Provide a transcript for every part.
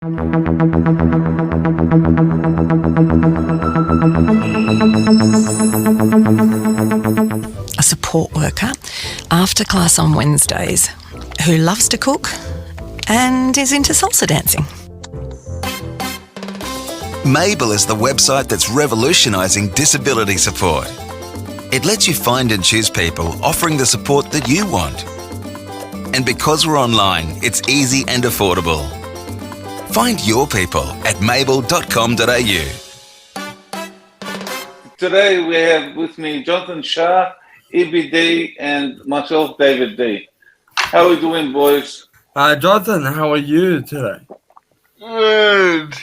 A support worker after class on Wednesdays who loves to cook and is into salsa dancing. Mabel is the website that's revolutionising disability support. It lets you find and choose people offering the support that you want. And because we're online, it's easy and affordable. Find your people at mabel.com.au. Today we have with me Jonathan Shar, Ibby D, and myself, David D. How are we doing, boys? Jonathan, how are you today? Good.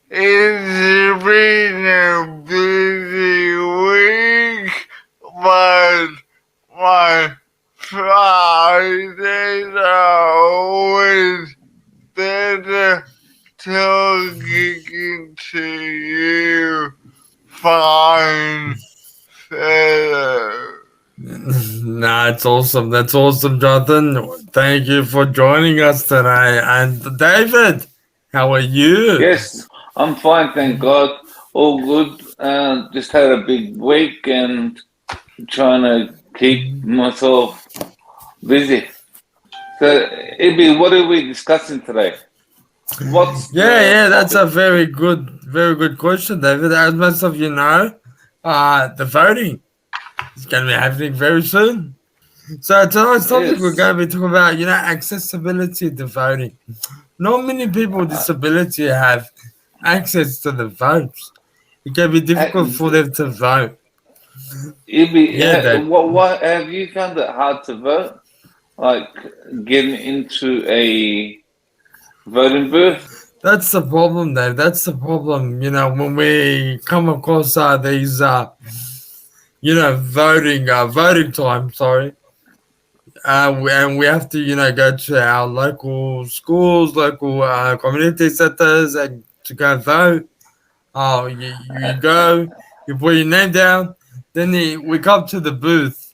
It's been a busy week, but my Fridays are always better talking to you. Fine, fellow. Nah, it's awesome. That's awesome, Jonathan. Thank you for joining us today. And David, how are you? Yes, I'm fine, thank God. All good. Just had a big week and trying to keep myself busy. So, Ibby, what are we discussing today? That's a very good question, David. As most of you know, the voting is going to be happening very soon. So tonight's topic, we're going to be talking about, accessibility to voting. Not many people with disability have access to the votes. It can be difficult for them to vote. Ibby, what have you found it hard to vote? Like getting into a voting booth? That's the problem, Dave. That's the problem. When we come across these, voting time. Sorry, and we have to, go to our local schools, local community centers, and to go vote. You go, you put your name down, then we come to the booth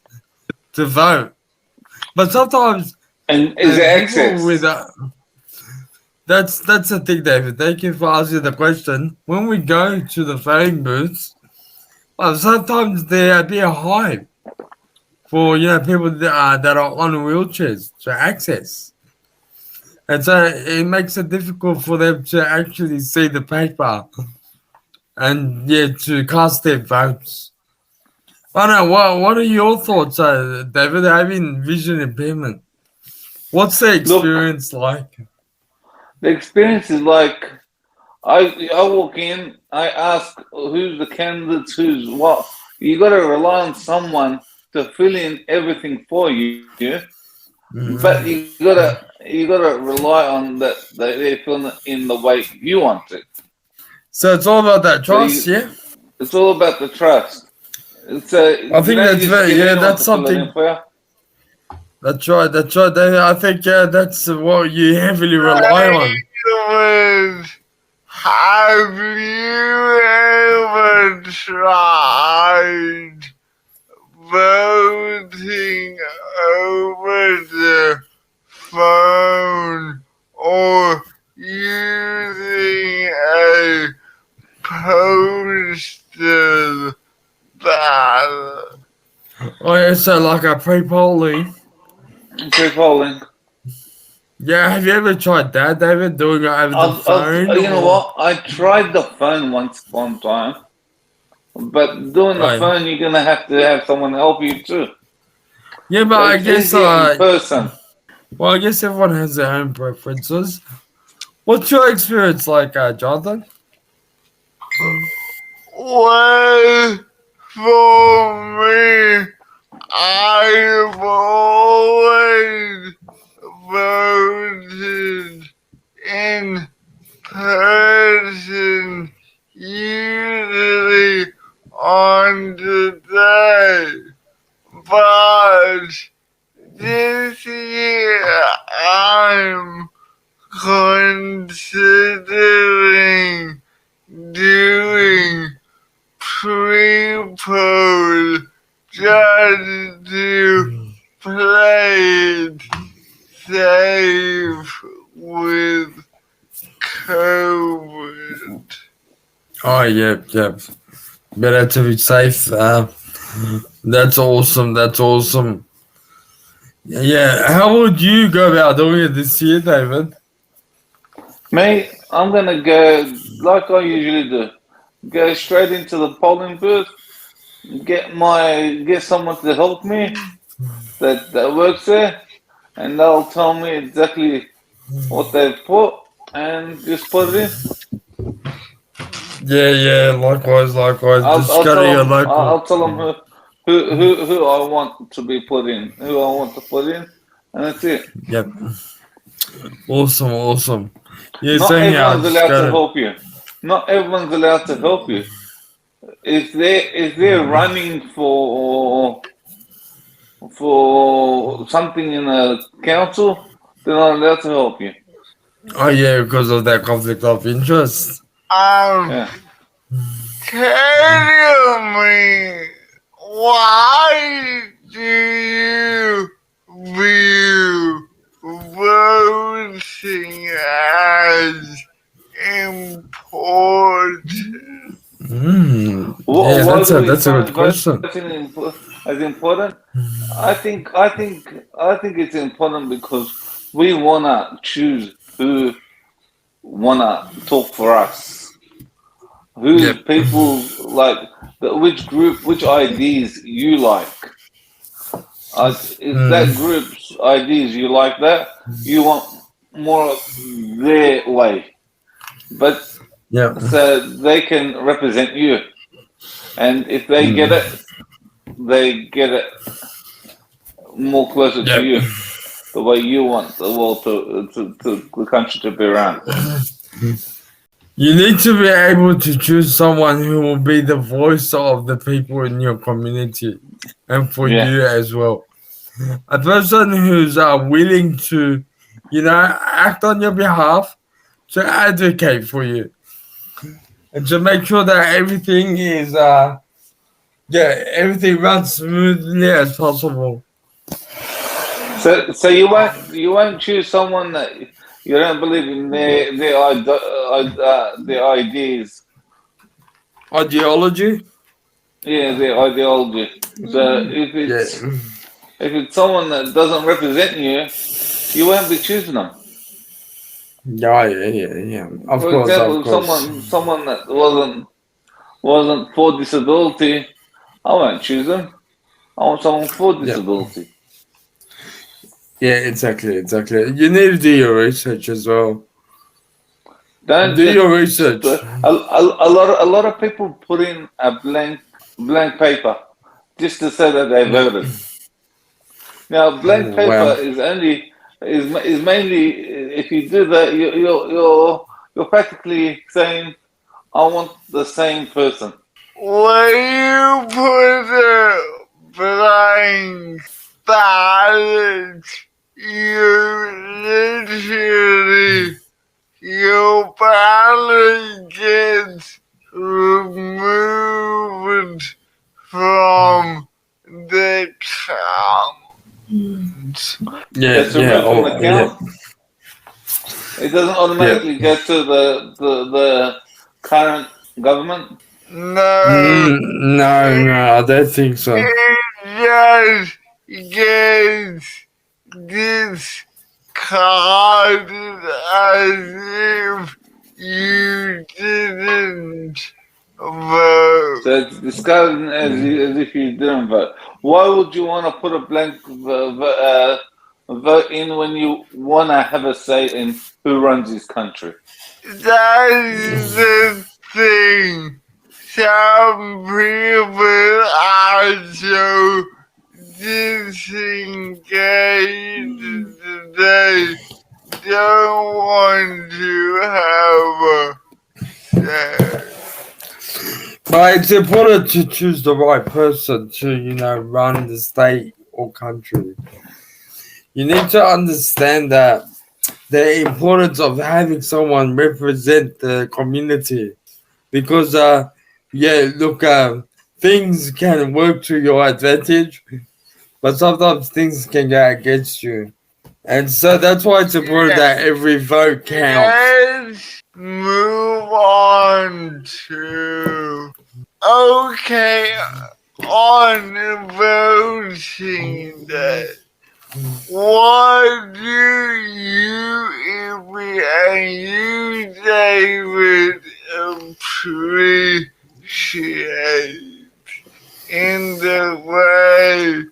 to vote. But sometimes, and is there access? That's the thing, David. Thank you for asking the question. When we go to the voting booths, sometimes there be a hype for people that are on wheelchairs to access, and so it makes it difficult for them to actually see the paper and to cast their votes. I don't know. What are your thoughts, David? Having vision impairment, what's the experience like? The experience is like, I walk in, I ask who's the candidates, who's what. You got to rely on someone to fill in everything for you, but you gotta rely on that they fill in the way you want it. So it's all about that trust, It's all about the trust. I think that's something. That's right, David. I think that's what you heavily rely on. Have you ever tried voting over the phone or using a postal ballot? Oh, yeah, so like a pre-polling. Pre-polling. Yeah, have you ever tried that, David, doing it over the phone? You know what? I tried the phone one time, but doing the phone, you're gonna have to have someone help you too. Yeah, but I guess in person. Well, I guess everyone has their own preferences. What's your experience like, Jonathan? Well, for me, I've always voted in person, usually on the day, but this year I'm considering doing pre-poll just to play it safe with COVID. movement. Oh, yep. Better to be safe. That's awesome. Yeah, how would you go about doing it this year, David? Me, I'm gonna go like I usually do. Go straight into the polling booth, get someone to help me that works there, and they'll tell me exactly what they've put and just put it in. Yeah, likewise. Just I'll go to tell your them. local. I'll tell them who I want to be put in, who I want to put in, and that's it. Yep. Awesome. Yeah, Not same here. I everyone's just allowed go to to. help you. Not everyone's allowed to help you. If they're running for something in a council, they're not allowed to help you. Oh, yeah, because of that conflict of interest. Yeah. Tell me, why do you view voting as important? Yeah, Why do we that's a good find question. voting as important? I think it's important because we wanna choose who wanna talk for us. Who's Yep. people like which group, which ideas you like. If that group's ideas you like that, you want more of their way. But Yep. so they can represent you. And if they get it, they get it more closer to Yep. you, the way you want the world to the country to be run. You need to be able to choose someone who will be the voice of the people in your community and for Yeah. you as well. A person who's willing to, act on your behalf, to advocate for you, and to make sure that everything is, everything runs smoothly as possible. So you won't choose someone that you don't believe in their ideas. Ideology? Yeah, their ideology. So if it's someone that doesn't represent you, you won't be choosing them. Yeah. Of For course. example, if someone that wasn't for disability, I won't choose them. I want someone for disability. Yeah, exactly. You need to do your research as well. Don't Do just your research. a lot of people put in a blank paper just to say that they voted. Now, blank paper is mainly if you do that, you're practically saying, I want the same person. When you put a blank ballot, your ballot gets removed from the count. It's removed from the count. It doesn't automatically go to the current government. No, No, I don't think so. it just gets discarded as if you didn't vote. So it's discarded as if you didn't vote. Why would you want to put a blank vote in when you want to have a say in who runs this country? That's the thing. Some people are so disengaged they don't want to have a say. But it's important to choose the right person to, run the state or country. You need to understand that the importance of having someone represent the community. Because, things can work to your advantage, but sometimes things can go against you. And so that's why it's important that every vote counts. move on to on voting day. What do you, Ibby, and you, David, appreciate in the way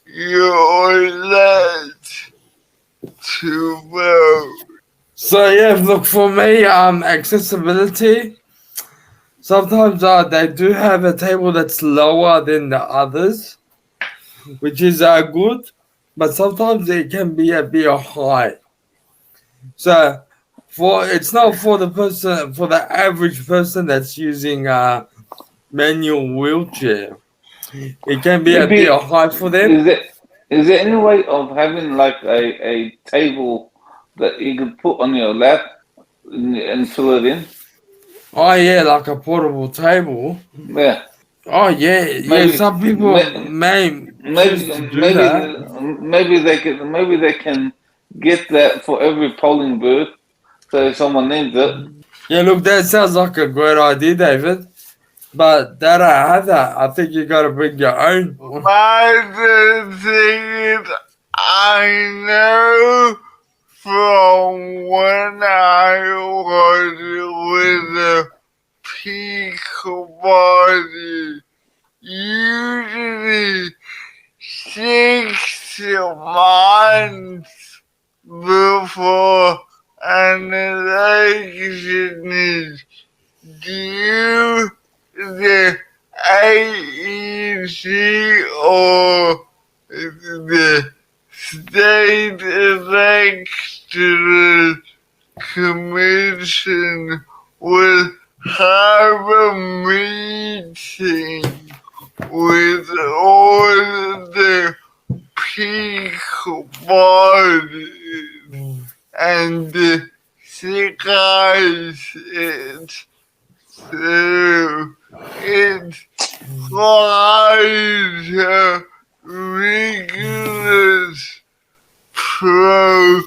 you're led to vote? So yeah, look, for me, accessibility. Sometimes they do have a table that's lower than the others, which is good, but sometimes it can be a bit high. So it's not for the person, for the average person that's using a manual wheelchair. It can be a bit Maybe high for them. is there any way of having like a table that you could put on your lap and fill it in? Oh yeah, like a portable table. Yeah. Oh yeah. Maybe Some people may choose to do that. maybe they can get that for every polling booth. So if someone needs it, Yeah, look, that sounds like a great idea, David. But that I have that. I think you got to bring your own. But the thing is, I know from when I was with a peak body, usually 6 months before an election is due, the AEC or the State Electoral Commission will have a meeting with all the peak bodies and discuss it through. It's quite a rigorous process.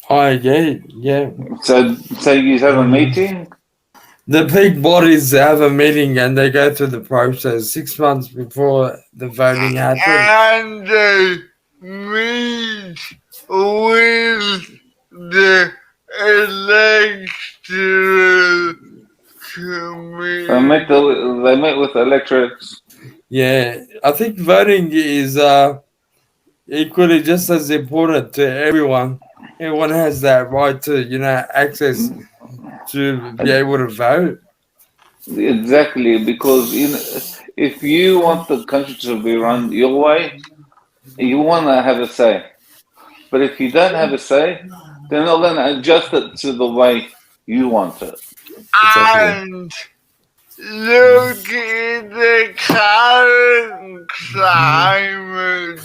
Oh yeah. so you have a meeting. The peak bodies have a meeting and they go through the process 6 months before the voting happens. And they meet with the electoral commission. They met with electorates. Yeah, I think voting is equally just as important to everyone. Everyone has that right to, access to be able to vote. Exactly, because if you want the country to be run your way, you want to have a say. But if you don't have a say, they're not going to adjust it to the way you want it. Exactly. And look at the current climate.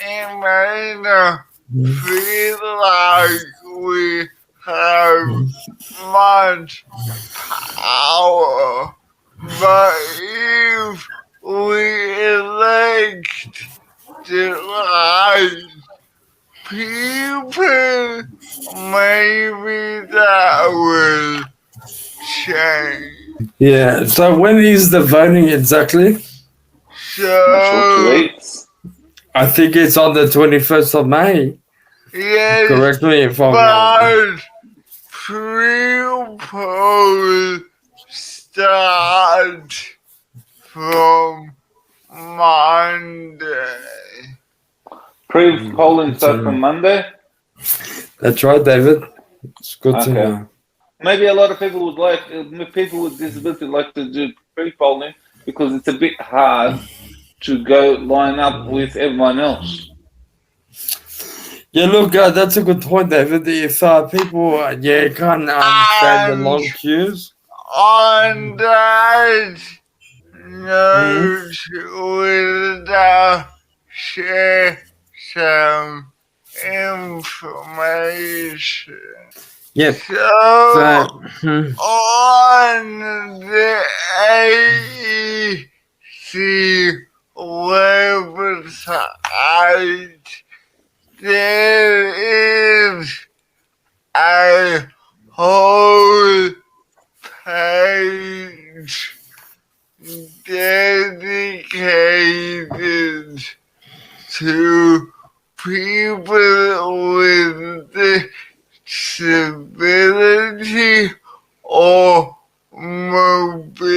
It may not feel like we have much power, but if we elect the right people, maybe that will change. Yeah, so when is the voting exactly? Not sure, 2 So, weeks. I think it's on the 21st of May. yes, Correct me if I'm wrong. but pre-poll start from Monday. Pre-polling starts on Monday. That's right, David. It's good to Okay. know. Maybe a lot of people would like, people with disability like to do pre-polling because it's a bit hard to go line up with everyone else. Yeah, look, that's a good point, David. If people, can't understand the long queues. On that note, we'll share some information. Yep. So, on the AEC website, there is a whole page dedicated to people with disability or mobility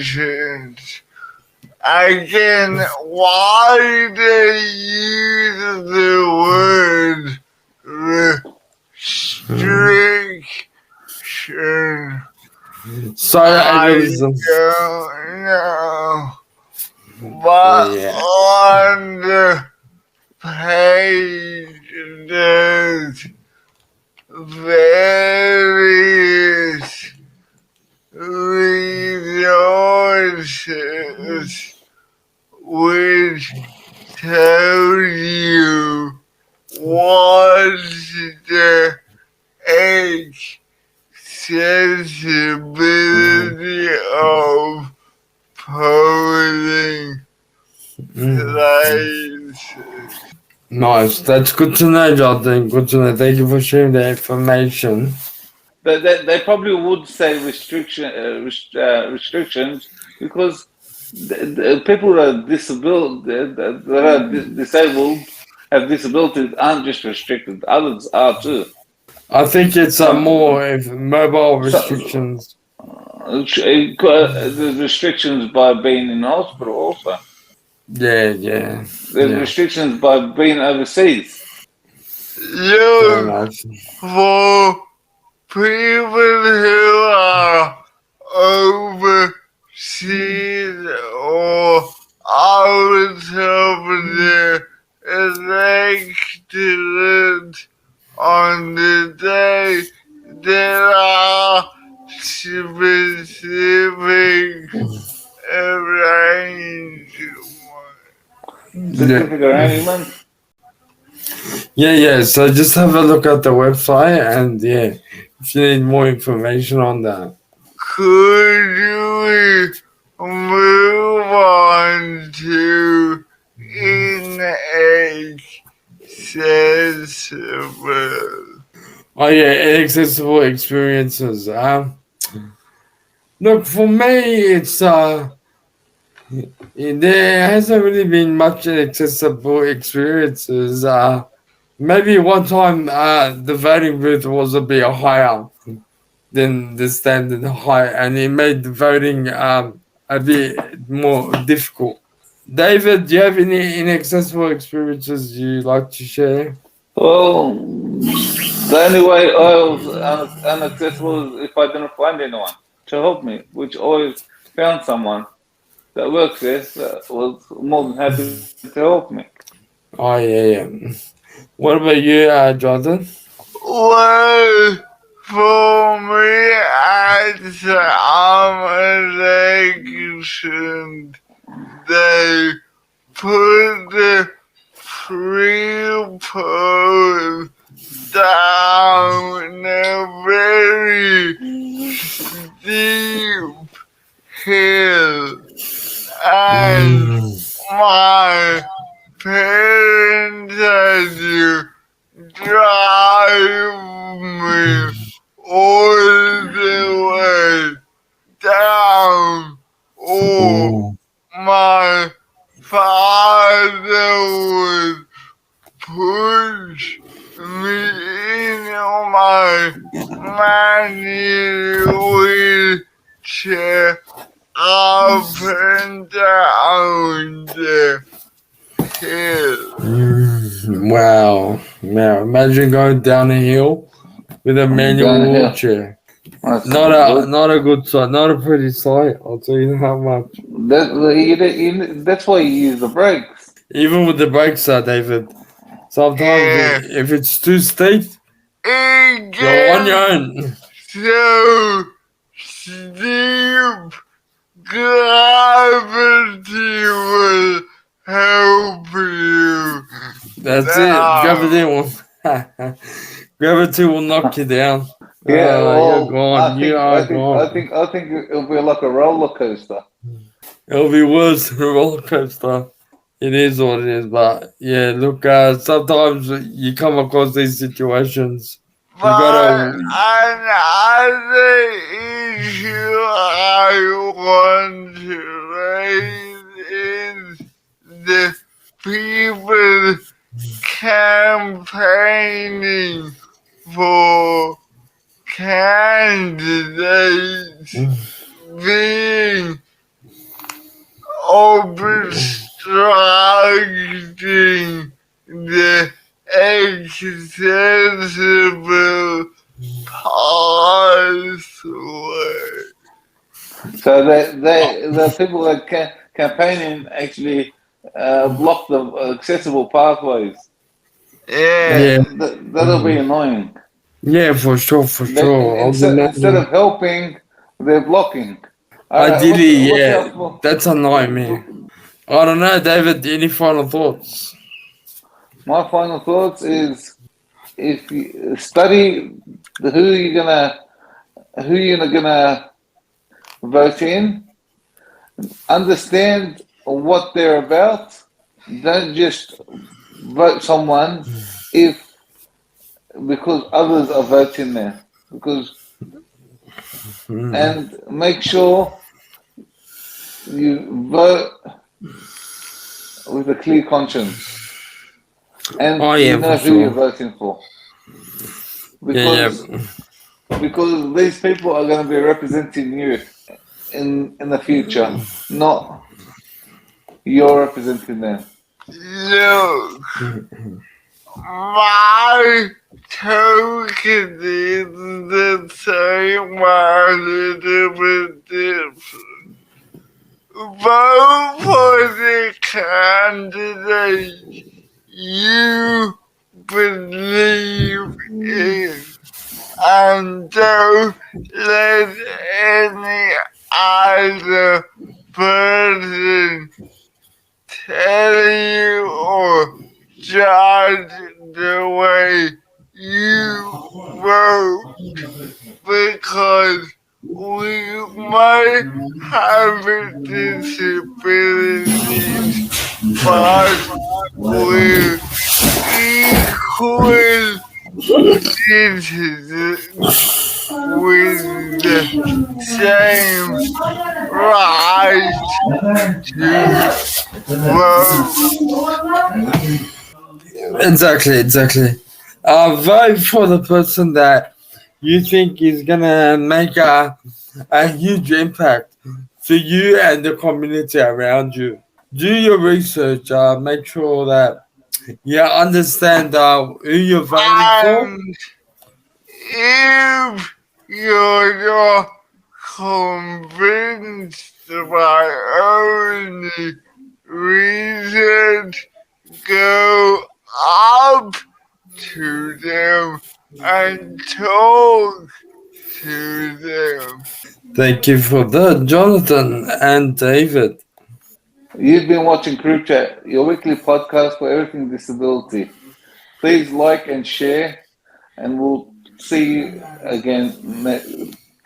restrictions. Again, why they use the word restriction? So I listen. don't know. But Yeah. on the page, there's various resources which tell you what's the accessibility of polling places. Nice. That's good to know, Jonathan. Good to know. Thank you for sharing the information. They probably would say restrictions because the people that are disabled have disabilities aren't just restricted; others are too. I think it's more mobile So, restrictions. there's restrictions by being in hospital. Also, Yeah. there's restrictions by being overseas. Fair You, enough. for people who are overseas or out of the electorate on the day, there are specific arrangements. Specific arrangements. Yeah. So just have a look at the website and if you need more information on that. Could we move on to inaccessible? Oh yeah, inaccessible experiences. Look, for me, it's there hasn't really been much inaccessible experiences. Maybe one time the voting booth was a bit higher than the standard height, and it made the voting a bit more difficult. David, do you have any inaccessible experiences you like to share? Well, the only way I was unaccessible is if I didn't find anyone to help me, which I always found someone that works there that was more than happy to help me. Oh yeah. What about you, Jonathan? Well, for me, as I'm elections, they put the free poll down a very steep hill, and my parents had to drive me all the way down, or my father would push me in my manual wheelchair up and down the hill. Wow. Imagine going down a hill with a manual Down here. wheelchair. That's Not a good sight. Not a pretty sight. I'll tell you how much. that's why you use the brakes. Even with the brakes, David. Sometimes Yeah. if it's too steep, It you're on your gets own. so steep, gravity will help you. That's No. it. Gravity will knock you down. Yeah, You're well, gone. You are gone. I think it'll be like a roller coaster. It'll be worse than a roller coaster. It is what it is, but yeah, look, sometimes you come across these situations. You But gotta, another issue I want to raise is the people campaigning for candidates being obstructing the accessible pathway. So the people that campaigning actually block the accessible pathways. Yeah, yeah, That'll be annoying. yeah, for sure, for They, sure. I was instead imagining. of helping, they're blocking. Ideally, What's yeah, our that's annoying me. I don't know, David. Any final thoughts? my final thoughts is if you study who you're gonna vote in, understand what they're about. Don't just vote someone if because others are voting there. Because Mm. and make sure you vote with a clear conscience and Oh you yeah, for know who you're sure. voting for. Yeah, Because yeah. because these people are going to be representing you in the future, not you're representing them. look, my token is the same, a little bit different. Vote for the candidate you believe in, and don't let any other person tell you or judge the way you vote, because we might have disabilities, but we're equal citizens with the same right to vote. Exactly, exactly. Vote for the person that you think is gonna make a huge impact for you and the community around you. Do your research. Make sure that you understand who you're voting for. And if you're not convinced by only research, go up to them and talk to them. Thank you for that, Jonathan and David. You've been watching CripChat, your weekly podcast for everything disability. Please like and share, and we'll see you again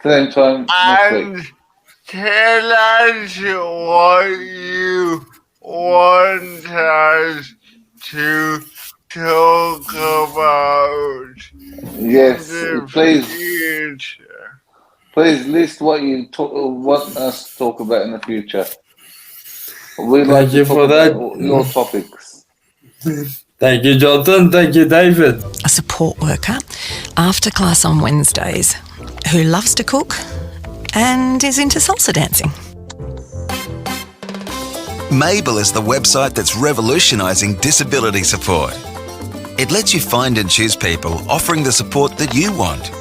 same time next week. And tell us what you want us to talk about in Yes, the please, future. please list what you want us to talk about in the future. We like Thank to you talk for about that. your topics. Thank you, Jonathan. Thank you, David. A support worker after class on Wednesdays who loves to cook and is into salsa dancing. Mabel is the website that's revolutionising disability support. It lets you find and choose people offering the support that you want.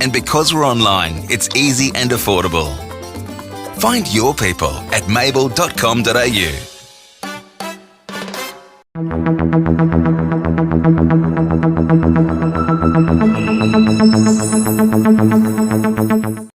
And because we're online, it's easy and affordable. Find your people at mabel.com.au.